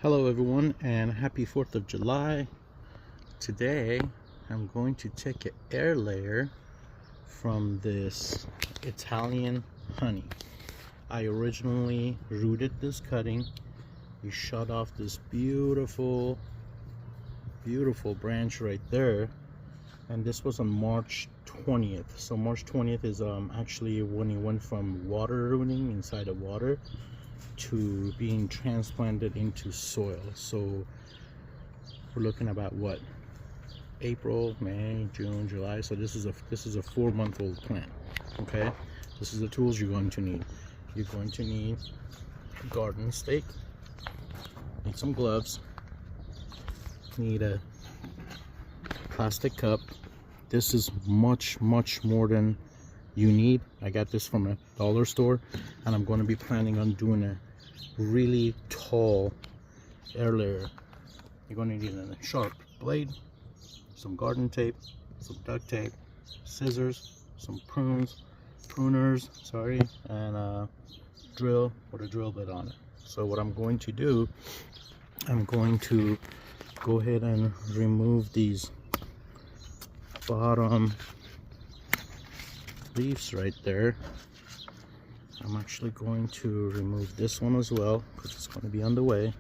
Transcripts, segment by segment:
Hello everyone and happy 4th of July. Today I'm going to take an air layer from this Italian honey. I originally rooted this cutting. We shot off this beautiful branch right there, and this was on March 20th. So March 20th is actually when it went from water rooting inside of water to being transplanted into soil. So we're looking about what, April, May, June, July. So this is a 4-month-old plant. Okay, this is the tools you're going to need. You're going to need a garden stake, need some gloves, need a plastic cup. This is much more than you need. I got this from a dollar store, and I'm going to be planning on doing a really tall air layer. You're going to need a sharp blade, some garden tape, some duct tape, scissors, some pruners, sorry, and a drill with a drill bit on it. So what I'm going to do, I'm going to go ahead and remove these bottom leaves right there. I'm actually going to remove this one as well because it's going to be on the way.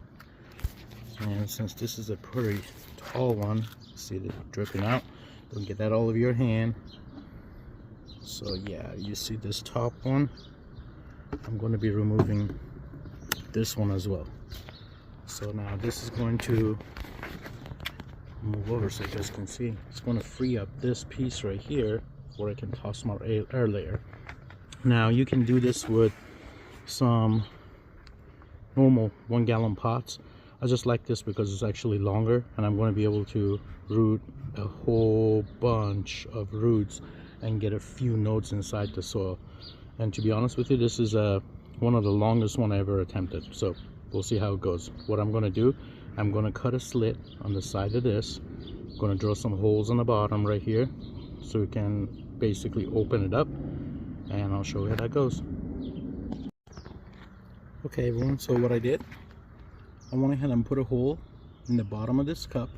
And since this is a pretty tall one, see it dripping out, don't get that all over your hand. So yeah, you see this top one, I'm going to be removing this one as well. So now this is going to move over so you guys can see. It's going to free up this piece right here where I can toss my air layer. Now you can do this with some normal 1-gallon pots. I just like this because it's actually longer, and I'm going to be able to root a whole bunch of roots and get a few nodes inside the soil. And to be honest with you, this is one of the longest one I ever attempted. So we'll see how it goes. What I'm going to do, I'm going to cut a slit on the side of this. I'm going to drill some holes on the bottom right here so we can basically open it up, and I'll show you how that goes. Okay everyone, so what I did, I went ahead and put a hole in the bottom of this cup,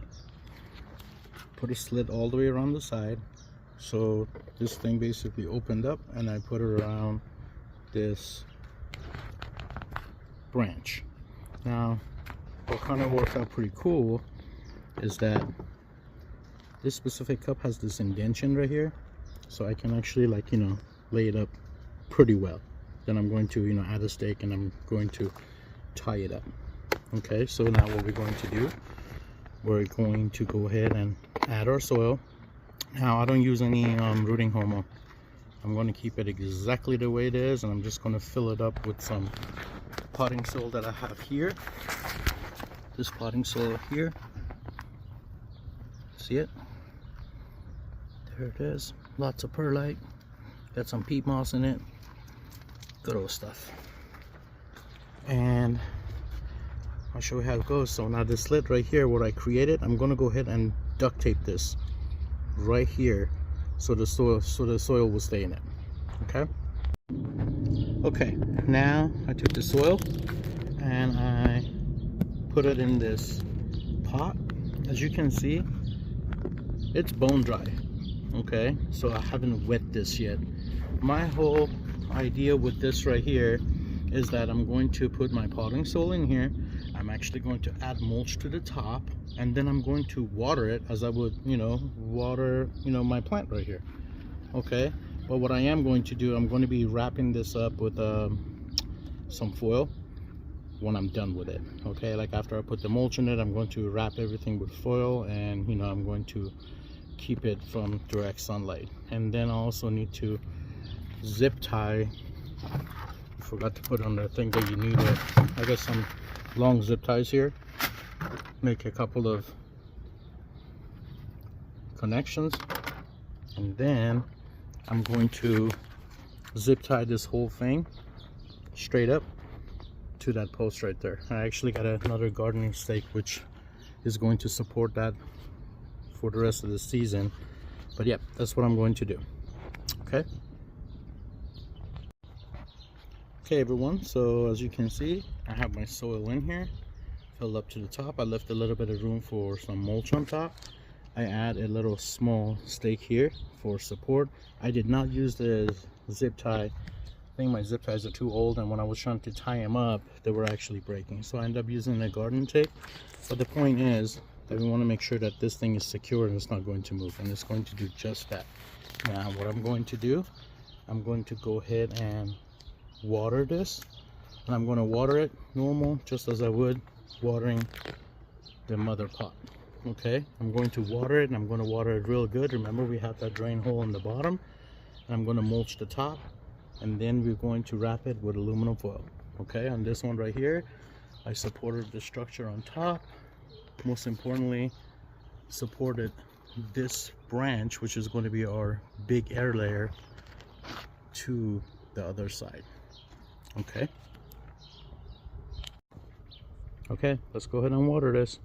put a slit all the way around the side, so this thing basically opened up, and I put it around this branch. Now what kind of worked out pretty cool is that this specific cup has this indentation right here, so I can actually, like, you know, lay it up pretty well. Then I'm going to, you know, add a stake and I'm going to tie it up. Okay, so now what we're going to do, we're going to go ahead and add our soil. Now I don't use any rooting homo. I'm going to keep it exactly the way it is, and I'm just going to fill it up with some potting soil that I have here. This potting soil here, see it? There it is. Lots of perlite. Got some peat moss in it. Good old stuff. And I'll show you how it goes. So now this slit right here where I created, I'm going to go ahead and duct tape this right here so the soil will stay in it. Okay, now I took the soil and I put it in this pot. As you can see, it's bone dry. Okay, so I haven't wet this yet. My whole idea with this right here is that I'm going to put my potting soil in here. I'm actually going to add mulch to the top, and then I'm going to water it as I would, you know, water, you know, my plant right here. Okay, but what I am going to do, I'm going to be wrapping this up with some foil when I'm done with it. Okay, like after I put the mulch in it, I'm going to wrap everything with foil, and, you know, I'm going to keep it from direct sunlight. And then I also need to zip tie. I forgot to put on the thing that you need it. I got some long zip ties here. Make a couple of connections, and then I'm going to zip tie this whole thing straight up to that post right there. I actually got another gardening stake which is going to support that for the rest of the season. But yeah, that's what I'm going to do. Okay everyone, so as you can see, I have my soil in here, filled up to the top. I left a little bit of room for some mulch on top. I add a little small stake here for support. I did not use the zip tie. I think my zip ties are too old, and when I was trying to tie them up, they were actually breaking. So I ended up using the garden tape. But the point is that we want to make sure that this thing is secure and it's not going to move, and it's going to do just that. Now what I'm going to do, I'm going to go ahead and water this, and I'm going to water it normal, just as I would watering the mother pot. Okay, I'm going to water it, and I'm going to water it real good. Remember, we have that drain hole in the bottom, and I'm going to mulch the top, and then we're going to wrap it with aluminum foil. Okay, on this one right here, I supported the structure on top. Most importantly, supported this branch, which is going to be our big air layer, to the other side. Okay, let's go ahead and water this.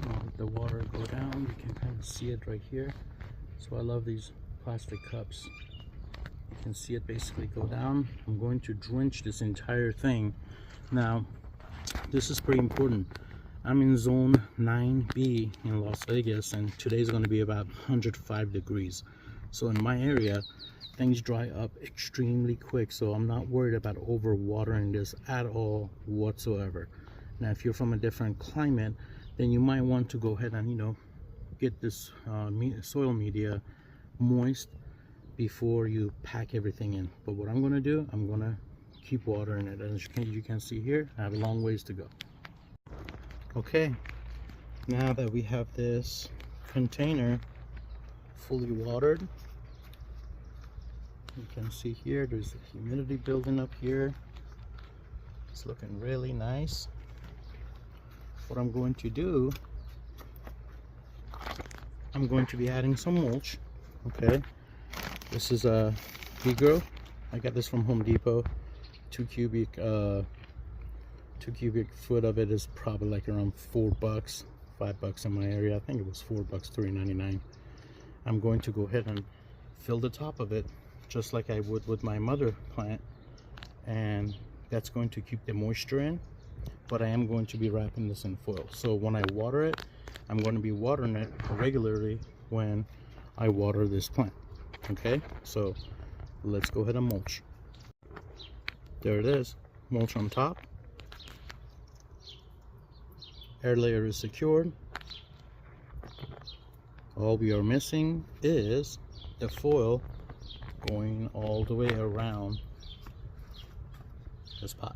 Let the water go down. You can kind of see it right here. So I love these plastic cups. You can see it basically go down. I'm going to drench this entire thing. Now, this is pretty important. I'm in zone 9B in Las Vegas, and today's going to be about 105 degrees. So in my area, things dry up extremely quick, so I'm not worried about over watering this at all whatsoever. Now if you're from a different climate, then you might want to go ahead and, you know, get this soil media moist before you pack everything in. But what I'm going to do, I'm going to keep watering it. As you can see here, I have a long ways to go. Okay, now that we have this container fully watered, you can see here there's humidity building up here. It's looking really nice. What I'm going to do, I'm going to be adding some mulch. Okay, this is a Vigro. I got this from Home Depot. 2 cubic foot of it is probably like around $4, $5 in my area. I think it was $4, $3.99. I'm going to go ahead and fill the top of it just like I would with my mother plant, and that's going to keep the moisture in. But I am going to be wrapping this in foil, so when I water it, I'm going to be watering it regularly when I water this plant. Okay, so let's go ahead and mulch. There it is, mulch on top. Air layer is secured. All we are missing is the foil going all the way around this pot.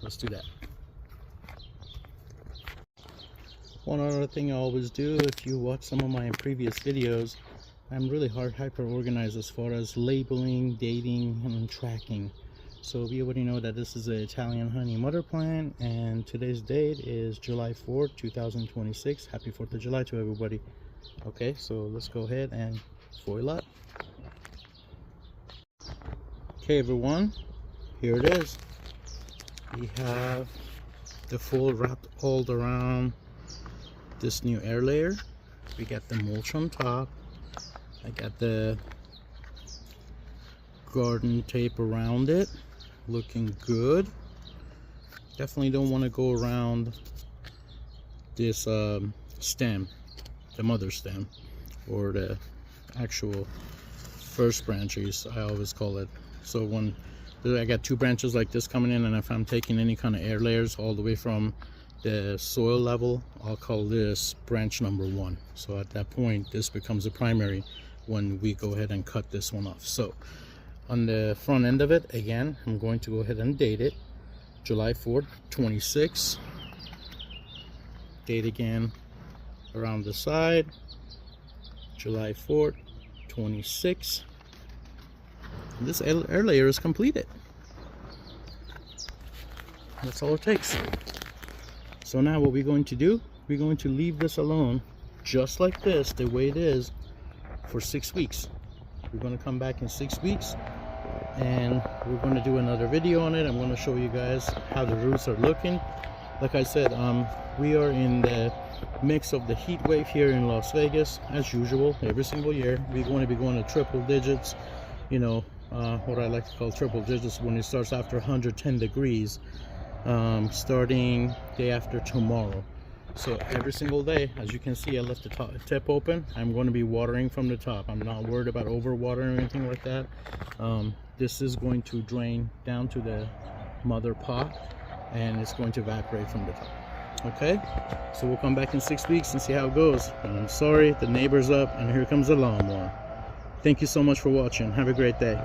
Let's do that. One other thing I always do, if you watch some of my previous videos, I'm really hyper organized as far as labeling, dating, and tracking. So we already know that this is an Italian honey mother plant, and today's date is July 4th, 2026. Happy 4th of July to everybody. Okay, so let's go ahead and foil up. Okay everyone, here it is. We have the foil wrapped all around this new air layer. We got the mulch on top. I got the garden tape around it, looking good. Definitely don't want to go around this stem, the mother stem, or the actual first branches, I always call it. So when I got 2 branches like this coming in, and if I'm taking any kind of air layers all the way from the soil level, I'll call this branch number 1. So at that point, this becomes a primary when we go ahead and cut this one off. So on the front end of it, again, I'm going to go ahead and date it July 4th, 26. Date again around the side, July 4th, 26. And this air layer is completed. That's all it takes. So now what we're going to do, we're going to leave this alone just like this, the way it is, for 6 weeks. We're going to come back in 6 weeks, and we're going to do another video on it. I'm going to show you guys how the roots are looking, like I said, we are in the mix of the heat wave here in Las Vegas, as usual. Every single year we're going to be going to triple digits, you know, what I like to call triple digits, when it starts after 110 degrees, starting day after tomorrow. So every single day, as you can see, I left the top tip open. I'm going to be watering from the top. I'm not worried about over watering or anything like that. This is going to drain down to the mother pot, and it's going to evaporate from the top. Okay, so we'll come back in 6 weeks and see how it goes. And I'm sorry, the neighbor's up and here comes the lawnmower. Thank you so much for watching. Have a great day.